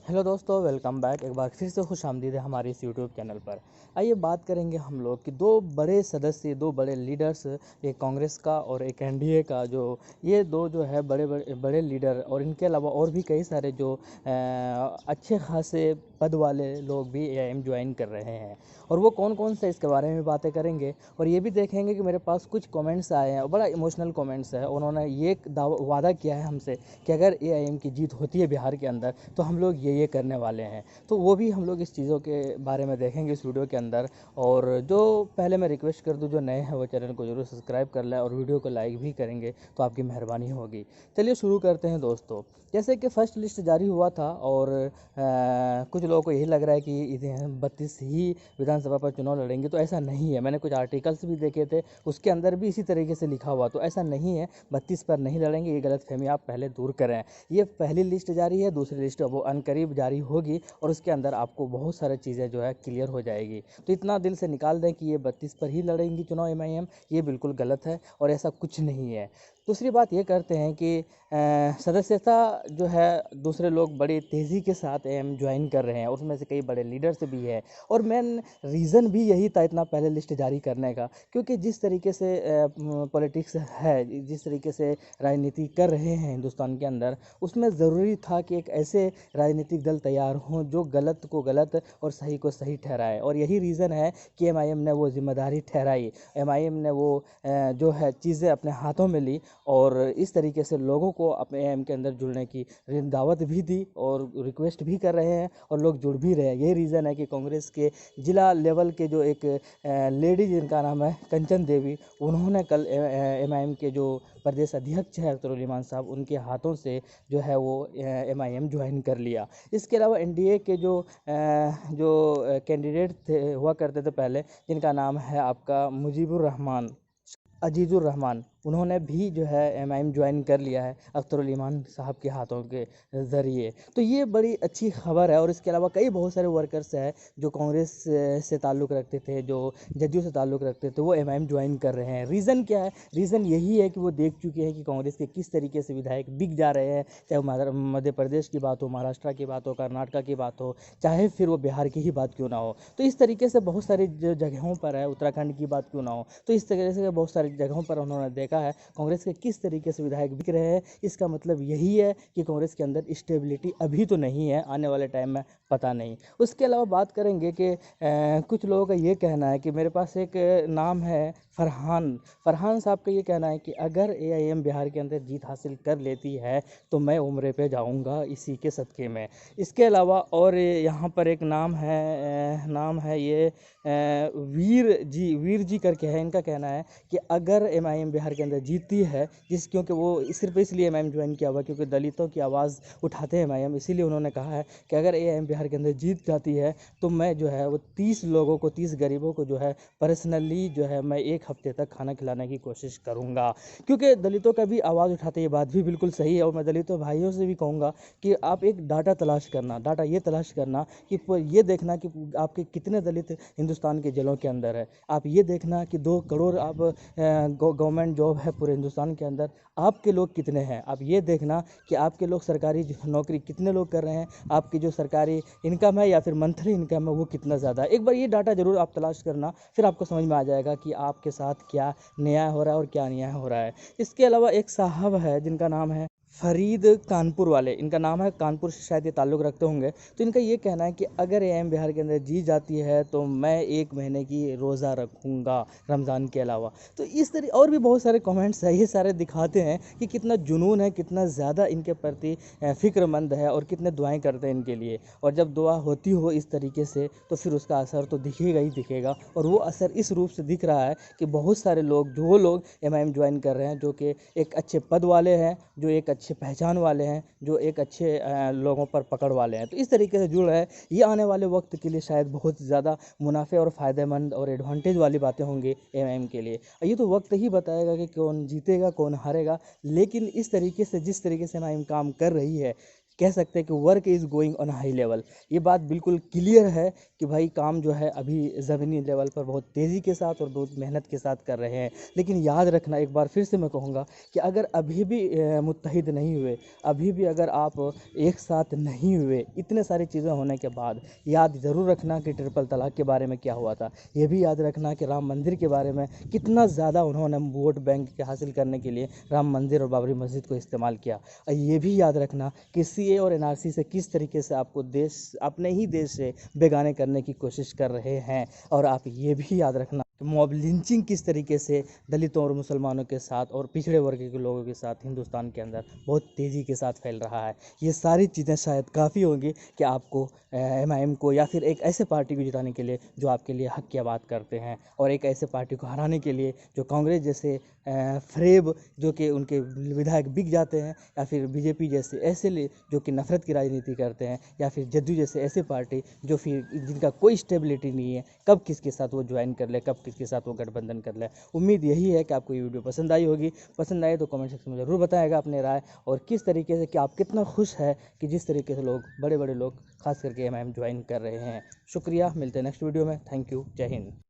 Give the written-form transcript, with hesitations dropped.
Hello दोस्तों, welcome back. एक बार फिर से खुशामदीद है हमारे इस यूट्यूब चैनल पर। आइए बात करेंगे हम लोग कि दो बड़े सदस्य, दो बड़े लीडर्स, एक कांग्रेस का और एक एनडीए का, जो ये दो जो है बड़े बड़े बड़े लीडर, और इनके अलावा और भी कई सारे जो अच्छे खासे पद वाले लोग भी एआईएम ज्वाइन कर रहे हैं। और वो कौन कौन से, इसके बारे में बातें करेंगे। और ये भी देखेंगे कि मेरे पास कुछ कमेंट्स आए हैं और बड़ा इमोशनल कमेंट्स है। उन्होंने ये वादा किया है हमसे कि अगर एआईएम की जीत होती है बिहार के अंदर तो हम लोग ये करने वाले हैं। तो वो भी हम लोग इस चीज़ों के बारे में देखेंगे इस वीडियो के अंदर। और जो पहले मैं रिक्वेस्ट कर दूं, जो नए हैं वो चैनल को जरूर सब्सक्राइब कर लें और वीडियो को लाइक भी करेंगे तो आपकी मेहरबानी होगी। चलिए शुरू करते हैं दोस्तों। जैसे कि फर्स्ट लिस्ट जारी हुआ था और कुछ लोगों को यही लग रहा है कि 32 ही विधानसभा पर चुनाव लड़ेंगे, तो ऐसा नहीं है। मैंने कुछ आर्टिकल्स भी देखे थे, उसके अंदर भी इसी तरीके से लिखा हुआ, तो ऐसा नहीं है 32 पर नहीं लड़ेंगे। ये गलतफहमी आप पहले दूर करें। ये पहली लिस्ट जारी है, दूसरी लिस्ट वो अनकरीब जारी होगी और उसके अंदर आपको बहुत सारी चीज़ें जो है क्लियर हो जाएगी। तो इतना दिल से निकाल दें कि ये 32 पर ही लड़ेंगी चुनाव एमआईएम, ये बिल्कुल गलत है और ऐसा कुछ नहीं है। दूसरी बात ये करते हैं कि सदस्यता जो है दूसरे लोग बड़ी तेज़ी के साथ एम ज्वाइन कर रहे हैं, उसमें से कई बड़े लीडर्स भी है। और मेन रीज़न भी यही था इतना पहले लिस्ट जारी करने का, क्योंकि जिस तरीके से पॉलिटिक्स है, जिस तरीके से राजनीति कर रहे हैं हिंदुस्तान के अंदर, उसमें ज़रूरी था कि एक ऐसे राजनीतिक दल तैयार हों जो गलत को गलत और सही को सही ठहराए। और यही रीज़न है कि एमआईएम ने वो जिम्मेदारी ठहराई। एमआईएम ने वो जो है चीज़ें अपने हाथों में ली और इस तरीके से लोगों को अपने एम के अंदर जुड़ने की दावत भी दी और रिक्वेस्ट भी कर रहे हैं और लोग जुड़ भी रहे हैं। यही रीज़न है कि कांग्रेस के जिला लेवल के जो एक लेडी, जिनका नाम है कंचन देवी, उन्होंने कल एमआईएम के जो प्रदेश अध्यक्ष है अख्तर ईमान साहब, उनके हाथों से जो है वो एमआईएम ज्वाइन कर लिया। इसके अलावा एनडीए के जो कैंडिडेट थे, हुआ करते थे पहले, जिनका नाम है आपका मुजीबुर रहमान, अजीज़ुर रहमान, उन्होंने भी जो है एमआईएम ज्वाइन कर लिया है अख्तर ईमान साहब के हाथों के ज़रिए। तो ये बड़ी अच्छी खबर है। और इसके अलावा कई बहुत सारे वर्कर्स हैं जो कांग्रेस से ताल्लुक़ रखते थे, जो जदयू से ताल्लुक़ रखते थे, वो एमआईएम ज्वाइन कर रहे हैं। रीज़न क्या है? रीज़न यही है कि वो देख चुके हैं कि कांग्रेस के किस तरीके से विधायक बिक जा रहे हैं, चाहे वो मध्य प्रदेश की बात हो, महाराष्ट्र की बात हो, कर्नाटक की बात हो, चाहे फिर वो बिहार की ही बात क्यों ना हो। तो इस तरीके से बहुत सारी जो जगहों पर है, उत्तराखंड की बात क्यों ना हो, तो इस तरीके से बहुत सारी जगहों पर उन्होंने देखा है कांग्रेस के किस तरीके से विधायक बिक रहे हैं। इसका मतलब यही है कि कांग्रेस के अंदर स्टेबिलिटी अभी तो नहीं है, आने वाले टाइम में पता नहीं। उसके अलावा बात करेंगे कि कुछ लोगों का ये कहना है कि मेरे पास एक नाम है फरहान साहब का ये कहना है कि अगर एआईएम बिहार के अंदर जीत हासिल कर लेती है तो मैं उम्रे पे जाऊंगा इसी के सदक़े में। इसके अलावा और यहाँ पर एक नाम है ये वीर जी करके है। इनका कहना है कि अगर एमआईएम बिहार के अंदर जीतती है, क्योंकि वो सिर्फ इसलिए एमआईएम ज्वाइन किया हुआ क्योंकि दलितों की आवाज़ उठाते हैं एमआईएम, इसीलिए उन्होंने कहा है कि अगर एमआईएम बिहार के अंदर जीत जाती है तो मैं जो है वो 30 लोगों को, 30 गरीबों को जो है पर्सनली जो है मैं एक हफ्ते तक खाना खिलाने की कोशिश करूँगा। क्योंकि दलितों का भी आवाज़ उठाते, ये बात भी बिल्कुल सही है। और मैं दलितों भाइयों से भी कहूँगा कि आप एक डाटा ये तलाश करना कि ये देखना कि आपके कितने दलित हिंदुस्तान के जेलों के अंदर है। आप ये देखना कि 2 करोड़ आप गवर्नमेंट जॉब है पूरे हिंदुस्तान के अंदर, आपके लोग कितने हैं। आप ये देखना कि आपके लोग सरकारी नौकरी कितने लोग कर रहे हैं, आपकी जो सरकारी इनकम है या फिर मंथली इनकम है वो कितना ज़्यादा है। एक बार ये डाटा ज़रूर आप तलाश करना, फिर आपको समझ में आ जाएगा कि आपके साथ क्या न्याय हो रहा है और क्या अन्याय हो रहा है। इसके अलावा एक साहब है जिनका नाम है फरीद, कानपुर वाले, इनका नाम है, कानपुर से शायद ये ताल्लुक़ रखते होंगे। तो इनका ये कहना है कि अगर एआईएम बिहार के अंदर जीत जाती है तो मैं 1 महीने की रोज़ा रखूँगा रमज़ान के अलावा। तो इस तरह और भी बहुत सारे कमेंट्स हैं, ये सारे दिखाते हैं कि कितना जुनून है, कितना ज़्यादा इनके प्रति फ़िक्रमंद है और कितने दुआएं करते हैं इनके लिए। और जब दुआ होती हो इस तरीके से तो फिर उसका असर तो दिखेगा ही दिखेगा। और वो असर इस रूप से दिख रहा है कि बहुत सारे लोग, जो लोग एमआईएम ज्वाइन कर रहे हैं, जो कि एक अच्छे पद वाले हैं, जो एक अच्छे पहचान वाले हैं, जो एक अच्छे लोगों पर पकड़ वाले हैं, तो इस तरीके से जुड़ रहे हैं। ये आने वाले वक्त के लिए शायद बहुत ज़्यादा मुनाफे और फ़ायदेमंद और एडवांटेज वाली बातें होंगी एमआईएम के लिए। ये तो वक्त ही बताएगा कि कौन जीतेगा कौन हारेगा। लेकिन इस तरीके से, जिस तरीके से एमआईएम काम कर रही है, कह सकते हैं कि work is going on high level. ये बात बिल्कुल क्लियर है कि भाई काम जो है अभी ज़मीनी लेवल पर बहुत तेज़ी के साथ और बहुत मेहनत के साथ कर रहे हैं। लेकिन याद रखना, एक बार फिर से मैं कहूँगा कि अगर अभी भी मुत्तहिद नहीं हुए, अभी भी अगर आप एक साथ नहीं हुए, इतने सारी चीज़ें होने के बाद, याद ज़रूर रखना कि ट्रिपल तलाक के बारे में क्या हुआ था। ये भी याद रखना कि राम मंदिर के बारे में कितना ज़्यादा उन्होंने वोट बैंक के हासिल करने के लिए राम मंदिर और बाबरी मस्जिद को इस्तेमाल किया। और ये भी याद रखना कि सीए और एनआरसी से किस तरीके से आपको देश, अपने ही देश से बेगाने करने की कोशिश कर रहे हैं। और आप ये भी याद रखना कि मॉब लिंचिंग किस तरीके से दलितों और मुसलमानों के साथ और पिछड़े वर्ग के लोगों के साथ हिंदुस्तान के अंदर बहुत तेज़ी के साथ फैल रहा है। ये सारी चीज़ें शायद काफ़ी होंगी कि आपको एमआईएम को या फिर एक ऐसे पार्टी को जिताने के लिए जो आपके लिए हक की बात करते हैं, और एक ऐसे पार्टी को हराने के लिए जो कांग्रेस जैसे फ्रेब जो कि उनके विधायक बिक जाते हैं, या फिर बीजेपी जैसे ऐसे जो कि नफरत की राजनीति करते हैं, या फिर जदयू जैसे ऐसे पार्टी जो फिर जिनका कोई स्टेबिलिटी नहीं है, कब किसके साथ वो ज्वाइन कर ले, कब किसके साथ वो गठबंधन कर ले। उम्मीद यही है कि आपको ये वीडियो पसंद आई होगी। पसंद आए तो कमेंट सेक्शन में ज़रूर बताएगा अपने राय, और किस तरीके से कि आप कितना खुश है कि जिस तरीके से लोग, बड़े बड़े लोग खास करके एमआईएम ज्वाइन कर रहे हैं। शुक्रिया, मिलते हैं नेक्स्ट वीडियो में। थैंक यू, जय हिंद।